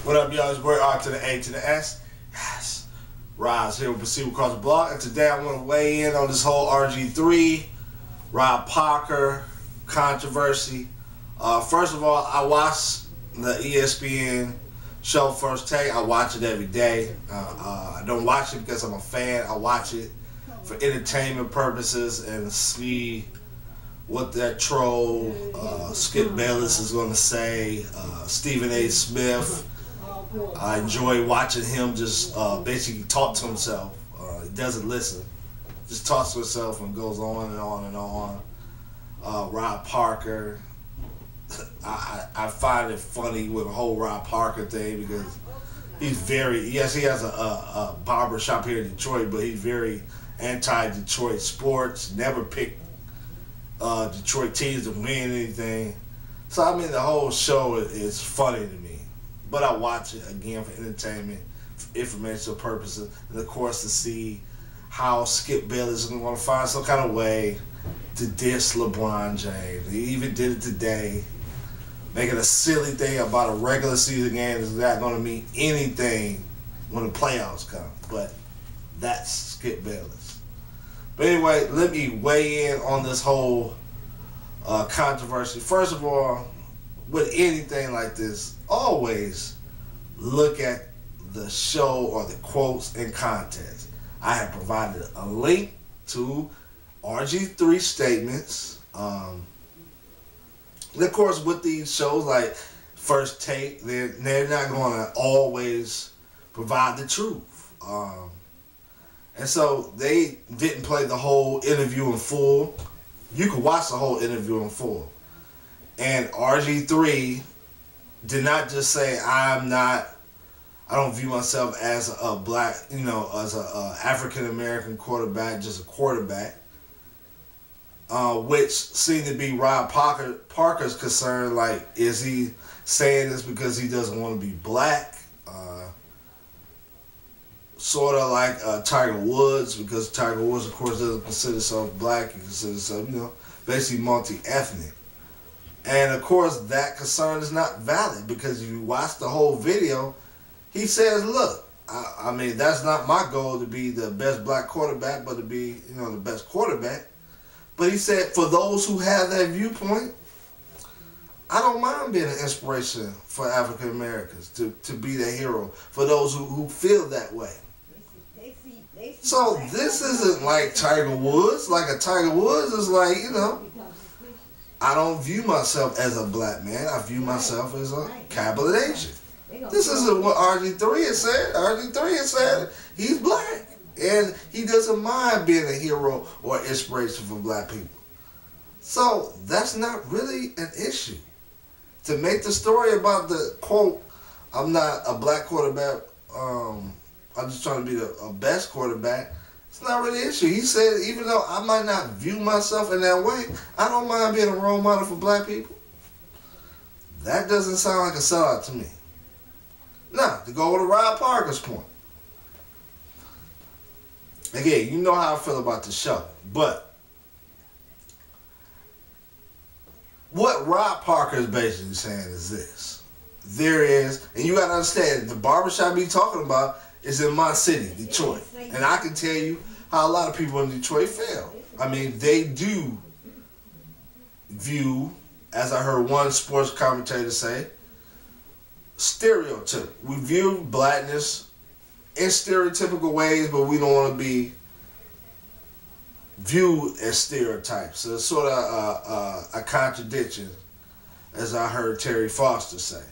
What up, y'all? It's boy R to the A to the S. Yes. Rise here with Proceed Across the Block. And today I want to weigh in on this whole RG3, Rob Parker controversy. First of all, I watch the ESPN show First Take. I watch it every day. I don't watch it because I'm a fan. I watch it for entertainment purposes and see what that troll Skip Bayless is going to say. Stephen A. Smith. I enjoy watching him just basically talk to himself. He doesn't listen. Just talks to himself and goes on and on and on. Rob Parker. I find it funny with the whole Rob Parker thing because he's very, yes, he has a barber shop here in Detroit, but he's very anti-Detroit sports. Never picked Detroit teams to win anything. So I mean, the whole show is funny to me. But I watch it, again, for entertainment, for informational purposes, and of course to see how Skip Bayless is going to find some kind of way to diss LeBron James. He even did it today, making a silly thing about a regular season game that's not going to mean anything when the playoffs come. But that's Skip Bayless. But anyway, let me weigh in on this whole controversy. First of all, with anything like this, always look at the show or the quotes in context. I have provided a link to RG3 statements. Of course, with these shows like First Take, they're not going to always provide the truth. And so they didn't play the whole interview in full. You could watch the whole interview in full. And RG3 did not just say, I don't view myself as a black, as a African American quarterback, just a quarterback. Which seemed to be Rob Parker's concern. Like, is he saying this because he doesn't want to be black? Sort of like Tiger Woods, because Tiger Woods, of course, doesn't consider himself black. He considers himself, basically multi-ethnic. And of course, that concern is not valid because you watch the whole video. He says, look, I mean, that's not my goal to be the best black quarterback, but to be, the best quarterback. But he said, for those who have that viewpoint, I don't mind being an inspiration for African Americans to be the hero, for those who feel that way. So this isn't like Tiger Woods. Like a Tiger Woods is like, I don't view myself as a black man. I view myself as a capital Asian. This isn't what RG3 has said. RG3 has said he's black. And he doesn't mind being a hero or inspiration for black people. So that's not really an issue. To make the story about the quote, I'm not a black quarterback, I'm just trying to be the best quarterback, it's not really an issue. He said, even though I might not view myself in that way, I don't mind being a role model for black people. That doesn't sound like a sellout to me. Now, to go to Rob Parker's point. Again, you know how I feel about the show. But what Rob Parker is basically saying is this. There is, and you got to understand, the barbershop he's talking about is in my city, Detroit. And I can tell you how a lot of people in Detroit feel. I mean, they do view, as I heard one sports commentator say, stereotype. We view blackness in stereotypical ways, but we don't want to be viewed as stereotypes. So it's sort of a contradiction, as I heard Terry Foster say,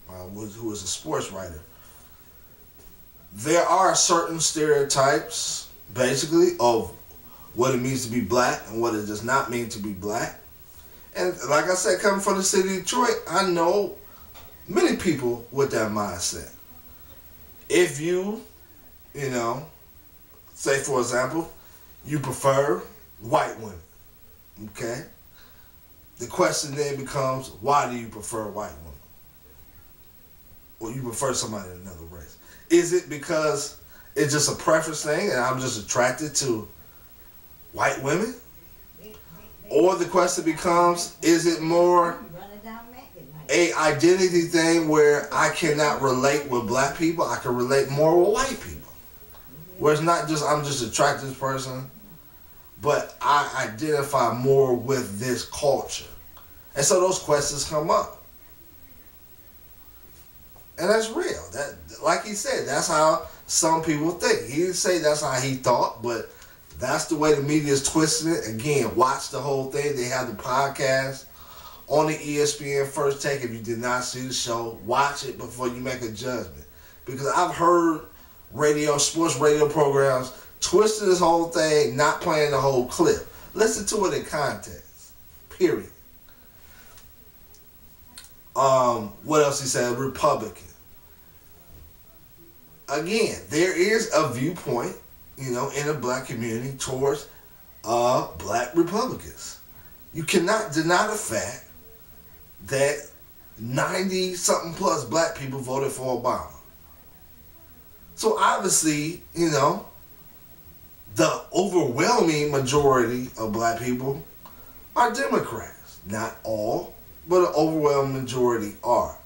who is a sports writer. There are certain stereotypes, basically, of what it means to be black and what it does not mean to be black. And like I said, coming from the city of Detroit, I know many people with that mindset. If you, say for example, you prefer white women, okay? The question then becomes, why do you prefer white women? Or you prefer somebody in another race? Is it because it's just a preference thing and I'm just attracted to white women? Or the question becomes, is it more a identity thing where I cannot relate with black people. I can relate more with white people. Where it's not just I'm just attracted to this person, but I identify more with this culture. And so those questions come up. And that's real. That, like he said, that's how some people think. He didn't say that's how he thought, but that's the way the media is twisting it. Again, watch the whole thing. They have the podcast on the ESPN First Take. If you did not see the show, watch it before you make a judgment. Because I've heard sports radio programs twisting this whole thing, not playing the whole clip. Listen to it in context. Period. What else he said? Republican. Again, there is a viewpoint, in the black community towards black Republicans. You cannot deny the fact that 90-something plus black people voted for Obama. So obviously, the overwhelming majority of black people are Democrats. Not all, but an overwhelming majority are.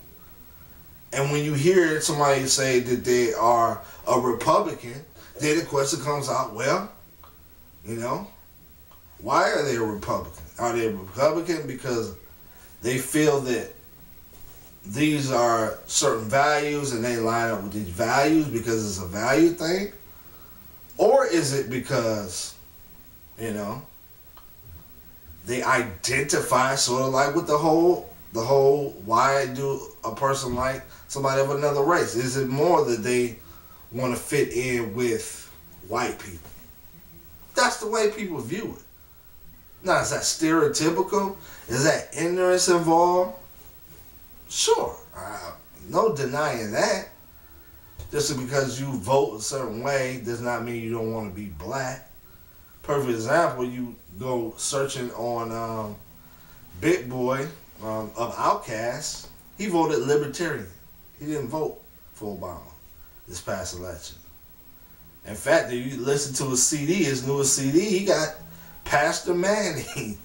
And when you hear somebody say that they are a Republican, then the question comes out, well, why are they a Republican? Are they a Republican because they feel that these are certain values and they line up with these values because it's a value thing? Or is it because, they identify sort of like with the whole why do a person like somebody of another race? Is it more that they want to fit in with white people? That's the way people view it. Now, is that stereotypical? Is that ignorance involved? Sure. No denying that. Just because you vote a certain way does not mean you don't want to be black. Perfect example, you go searching on Big Boy of Outkast. He voted Libertarian. He didn't vote for Obama this past election. In fact, if you listen to his CD, his newest CD, he got Pastor Manning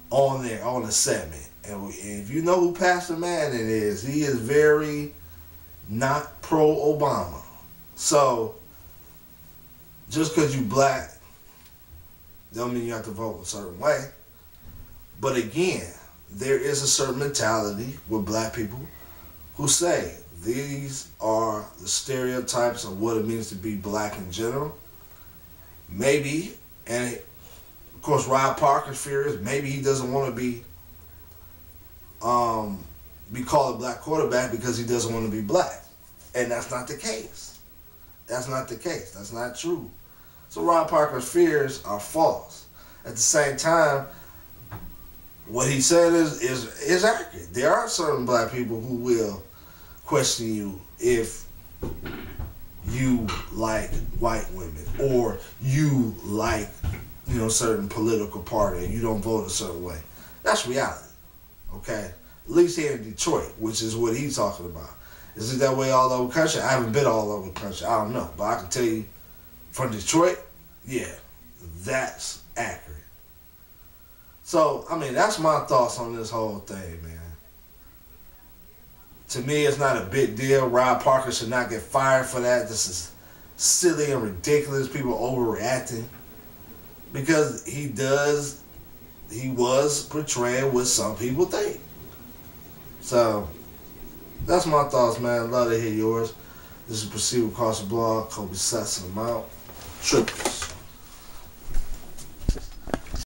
on there on the segment. And if you know who Pastor Manning is, he is very not pro-Obama. So, just because you black, don't mean you have to vote a certain way. But again, there is a certain mentality with black people who say these are the stereotypes of what it means to be black in general. Maybe, and of course Rob Parker's fear is maybe he doesn't want to be called a black quarterback because he doesn't want to be black. And that's not the case. That's not the case. That's not true. So Rob Parker's fears are false. At the same time, what he said is accurate. There are certain black people who will question you if you like white women or you like, certain political party and you don't vote a certain way. That's reality. Okay? At least here in Detroit, which is what he's talking about. Is it that way all over the country? I haven't been all over the country. I don't know. But I can tell you from Detroit, yeah, that's accurate. So, that's my thoughts on this whole thing, man. To me, it's not a big deal. Rob Parker should not get fired for that. This is silly and ridiculous. People overreacting. Because he was portraying what some people think. So, that's my thoughts, man. Love to hear yours. This is Proceed Across the Blog. Kobe Sutton, I'm out. Triple.